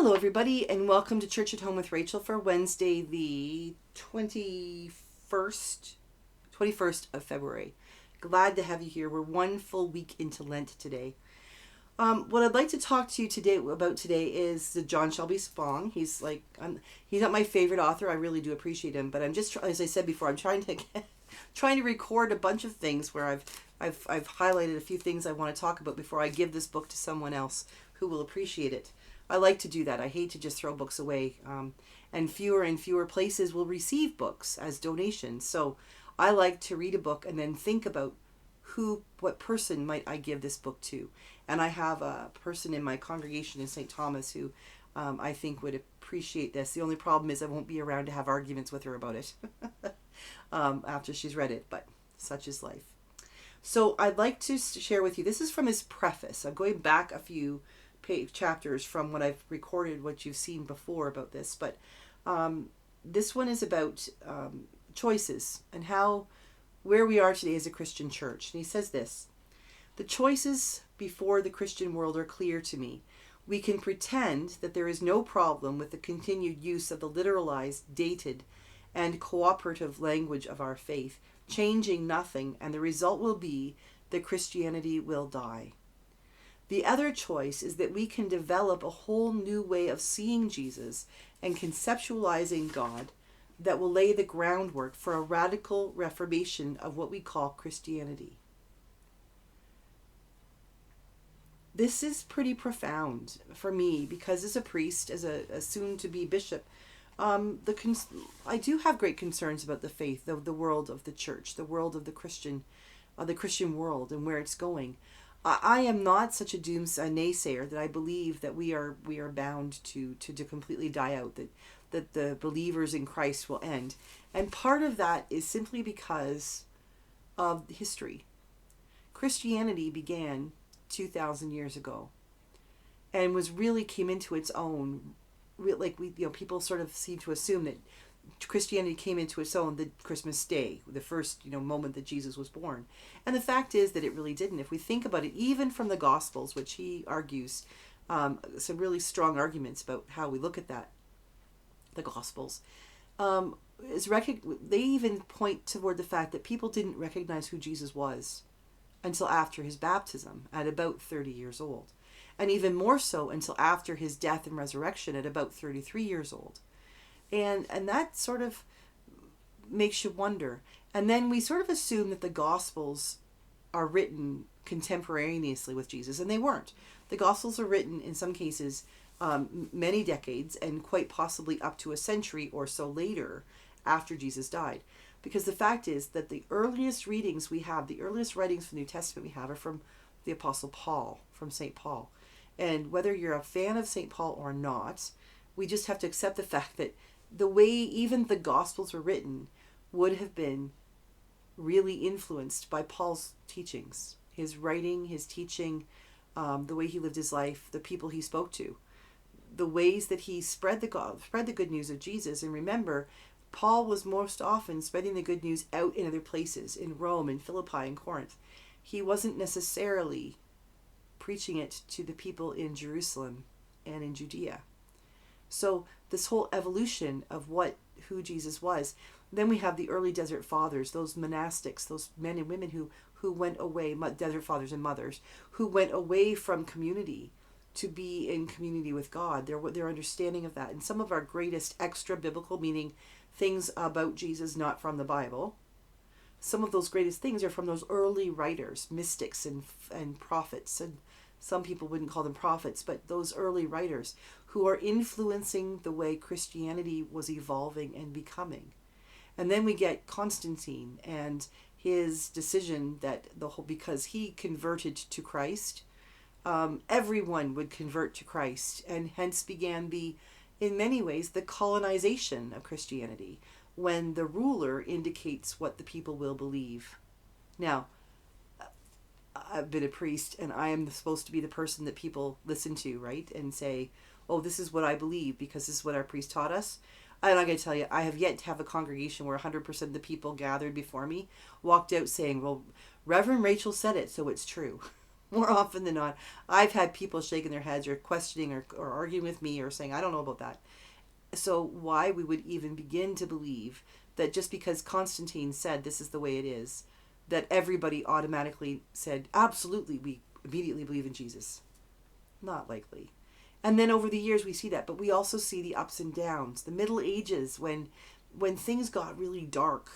Hello, everybody, and welcome to Church at Home with Rachel for Wednesday, the 21st of February. Glad to have you here. We're one full week into Lent today. What I'd like to talk to you today is the John Shelby Spong. He's not my favorite author. I really do appreciate him, but I'm just, as I said before, I'm trying to record a bunch of things where I've highlighted a few things I want to talk about before I give this book to someone else who will appreciate it. I like to do that. I hate to just throw books away. And fewer places will receive books as donations. So I like to read a book and then think about what person might I give this book to. And I have a person in my congregation in St. Thomas who I think would appreciate this. The only problem is I won't be around to have arguments with her about it after she's read it, but such is life. So I'd like to share with you, this is from his preface. I'm going back a few chapters from what I've recorded, what you've seen before about this, but this one is about choices and where we are today as a Christian church. And he says this: the choices before the Christian world are clear to me. We can pretend that there is no problem with the continued use of the literalized, dated, and cooperative language of our faith, changing nothing, and the result will be that Christianity will die. The other choice is that we can develop a whole new way of seeing Jesus and conceptualizing God that will lay the groundwork for a radical reformation of what we call Christianity. This is pretty profound for me because as a priest, as a soon-to-be bishop, I do have great concerns about the faith, the world of the church, the world of the Christian world and where it's going. I am not such a naysayer that I believe that we are bound to completely die out, that the believers in Christ will end. And part of that is simply because of history. Christianity began 2,000 years ago and came into its own. People sort of seem to assume that Christianity came into its own the Christmas Day, the first moment that Jesus was born. And the fact is that it really didn't. If we think about it, even from the Gospels, which he argues some really strong arguments about how we look at that, the Gospels, they even point toward the fact that people didn't recognize who Jesus was until after his baptism at about 30 years old. And even more so until after his death and resurrection at about 33 years old. And that sort of makes you wonder. And then we sort of assume that the Gospels are written contemporaneously with Jesus, and they weren't. The Gospels are written, in some cases, many decades, and quite possibly up to a century or so later after Jesus died. Because the fact is that the earliest readings we have, the earliest writings from the New Testament we have, are from the Apostle Paul, from St. Paul. And whether you're a fan of St. Paul or not, we just have to accept the fact that the way even the Gospels were written would have been really influenced by Paul's teachings, his writing, his teaching, the way he lived his life, the people he spoke to, the ways that he spread the good news of Jesus. And remember, Paul was most often spreading the good news out in other places, in Rome, in Philippi, and Corinth. He wasn't necessarily preaching it to the people in Jerusalem and in Judea. So this whole evolution of who Jesus was. Then we have the early desert fathers, those monastics, those men and women who went away, desert fathers and mothers, who went away from community to be in community with God. Their understanding of that. And some of our greatest extra biblical, meaning things about Jesus not from the Bible, some of those greatest things are from those early writers, mystics and prophets, and some people wouldn't call them prophets, but those early writers who are influencing the way Christianity was evolving and becoming. And then we get Constantine and his decision that because he converted to Christ, everyone would convert to Christ, and hence began in many ways, the colonization of Christianity, when the ruler indicates what the people will believe. Now, I've been a priest, and I am supposed to be the person that people listen to, right? And say, oh, this is what I believe because this is what our priest taught us. And I'm going to tell you, I have yet to have a congregation where 100% of the people gathered before me walked out saying, well, Reverend Rachel said it, so it's true. More often than not, I've had people shaking their heads or questioning or arguing with me or saying, I don't know about that. So why we would even begin to believe that just because Constantine said this is the way it is, that everybody automatically said, absolutely, we immediately believe in Jesus. Not likely. And then over the years we see that, but we also see the ups and downs. The Middle Ages, when things got really dark,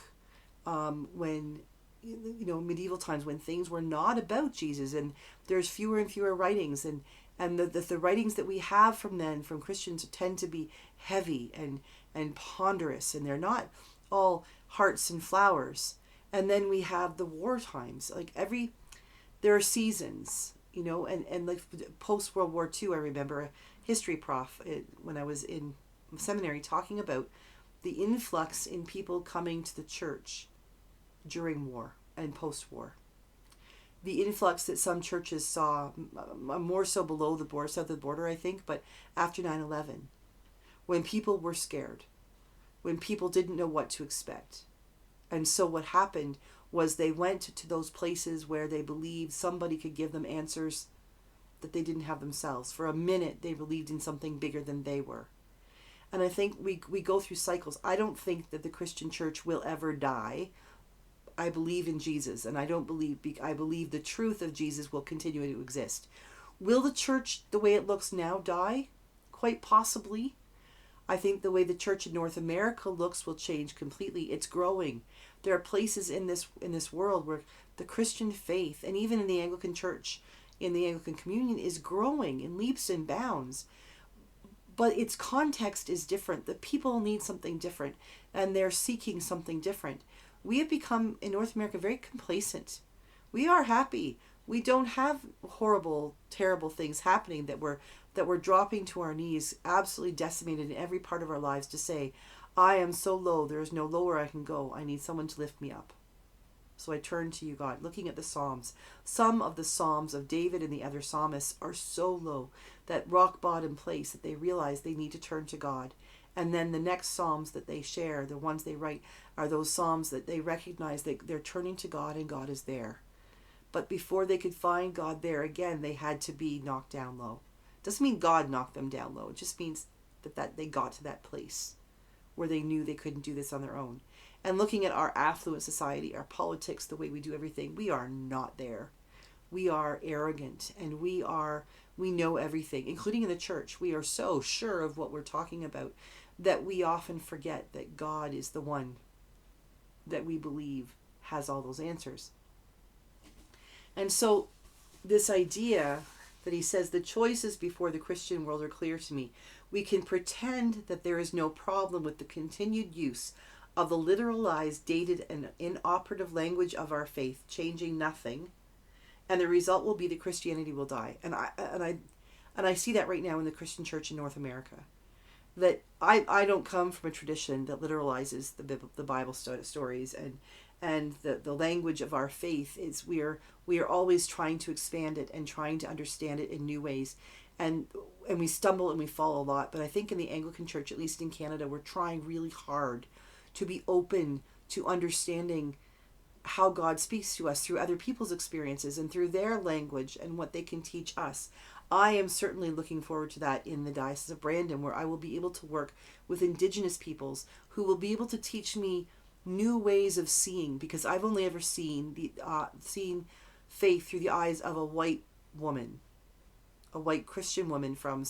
when medieval times, when things were not about Jesus, and there's fewer and fewer writings, and the writings that we have from then from Christians tend to be heavy and ponderous, and they're not all hearts and flowers. And then we have the war times. There are seasons, and like post World War II, I remember a history prof when I was in seminary talking about the influx in people coming to the church during war and post-war. The influx that some churches saw, more so below the border, south of the border, I think, but after 9/11, when people were scared, when people didn't know what to expect. And so what happened was they went to those places where they believed somebody could give them answers that they didn't have themselves. For a minute, they believed in something bigger than they were. And I think we go through cycles. I don't think that the Christian church will ever die. I believe in Jesus, and I believe the truth of Jesus will continue to exist. Will the church, the way it looks now, die? Quite possibly. I think the way the church in North America looks will change completely. It's growing. There are places in this world where the Christian faith, and even in the Anglican church, in the Anglican communion, is growing in leaps and bounds. But its context is different. The people need something different, and they're seeking something different. We have become, in North America, very complacent. We are happy. We don't have horrible, terrible things happening that we're dropping to our knees, absolutely decimated in every part of our lives, to say, I am so low, there is no lower I can go. I need someone to lift me up. So I turn to you, God. Looking at the Psalms, some of the Psalms of David and the other psalmists are so low, that rock bottom place, that they realize they need to turn to God. And then the next Psalms that they share, the ones they write, are those Psalms that they recognize that they're turning to God and God is there. But before they could find God there again, they had to be knocked down low. Doesn't mean God knocked them down low. It just means that they got to that place where they knew they couldn't do this on their own. And looking at our affluent society, our politics, the way we do everything, we are not there. We are arrogant, and we know everything, including in the church. We are so sure of what we're talking about that we often forget that God is the one that we believe has all those answers. And so this idea that he says the choices before the Christian world are clear to me. We can pretend that there is no problem with the continued use of the literalized, dated, and inoperative language of our faith, changing nothing, and the result will be that Christianity will die. And I see that right now in the Christian church in North America. That I don't come from a tradition that literalizes the Bible stories, and the language of our faith is we are always trying to expand it and trying to understand it in new ways, and we stumble and we fall a lot. But I think in the Anglican church, at least in Canada, we're trying really hard to be open to understanding how God speaks to us through other people's experiences and through their language and what they can teach us. I am certainly looking forward to that in the Diocese of Brandon, where I will be able to work with Indigenous peoples who will be able to teach me new ways of seeing, because I've only ever seen faith through the eyes of a white woman, a white Christian woman from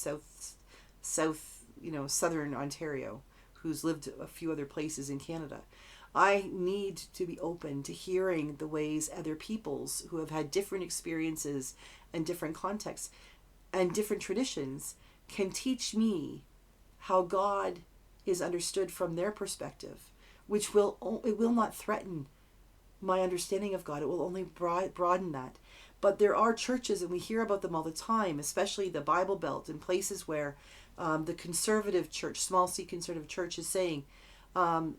southern Ontario, who's lived a few other places in Canada. I need to be open to hearing the ways other peoples who have had different experiences and different contexts and different traditions can teach me how God is understood from their perspective, which it will not threaten my understanding of God. It will only broaden that. But there are churches, and we hear about them all the time, especially the Bible Belt and places where the conservative church, small c conservative church, is saying,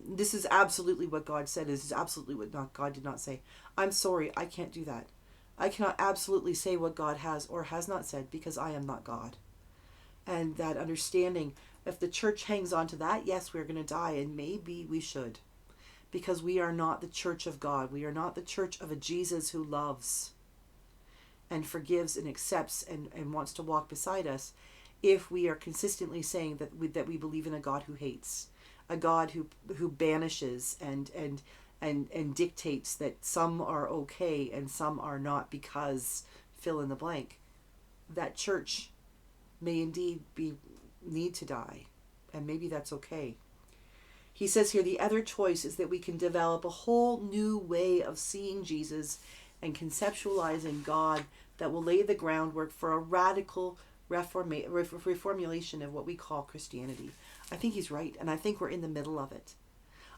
this is absolutely what God said. This is absolutely what God did not say. I'm sorry, I can't do that. I cannot absolutely say what God has or has not said, because I am not God. And that understanding, if the church hangs on to that, yes, we're going to die, and maybe we should. Because we are not the church of God. We are not the church of a Jesus who loves. and forgives and accepts and wants to walk beside us if we are consistently saying that we believe in a God who hates, a God who banishes and dictates that some are okay and some are not because fill in the blank. That church may indeed need to die, and maybe that's okay. He says here the other choice is that we can develop a whole new way of seeing Jesus and conceptualizing God that will lay the groundwork for a radical reformulation of what we call Christianity. I think he's right, and I think we're in the middle of it.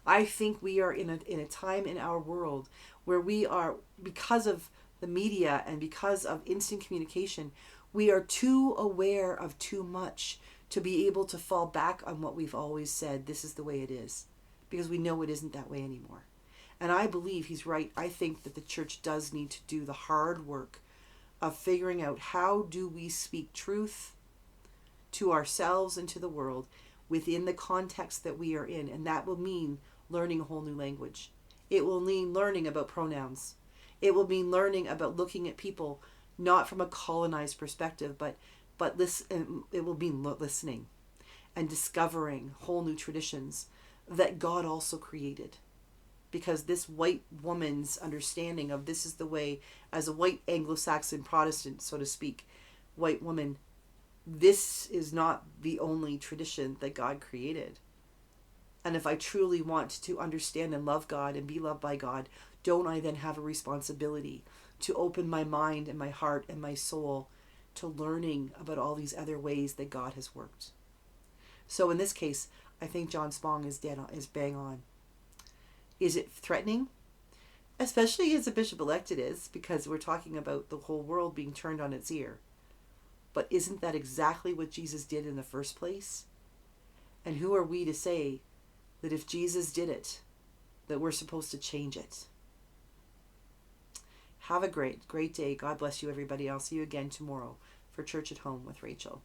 I think we are in a time in our world where we are, because of the media and because of instant communication, we are too aware of too much to be able to fall back on what we've always said, this is the way it is, because we know it isn't that way anymore. And I believe he's right. I think that the church does need to do the hard work of figuring out how do we speak truth to ourselves and to the world within the context that we are in. And that will mean learning a whole new language. It will mean learning about pronouns. It will mean learning about looking at people not from a colonized perspective, but listen. It will mean listening and discovering whole new traditions that God also created. Because this white woman's understanding of this is the way, as a white Anglo-Saxon Protestant, so to speak, white woman, this is not the only tradition that God created. And if I truly want to understand and love God and be loved by God, don't I then have a responsibility to open my mind and my heart and my soul to learning about all these other ways that God has worked? So in this case, I think John Spong is bang on. Is it threatening? Especially as a bishop-elect it is, because we're talking about the whole world being turned on its ear. But isn't that exactly what Jesus did in the first place? And who are we to say that if Jesus did it, that we're supposed to change it? Have a great day. God bless you, everybody. I'll see you again tomorrow for Church at Home with Rachel.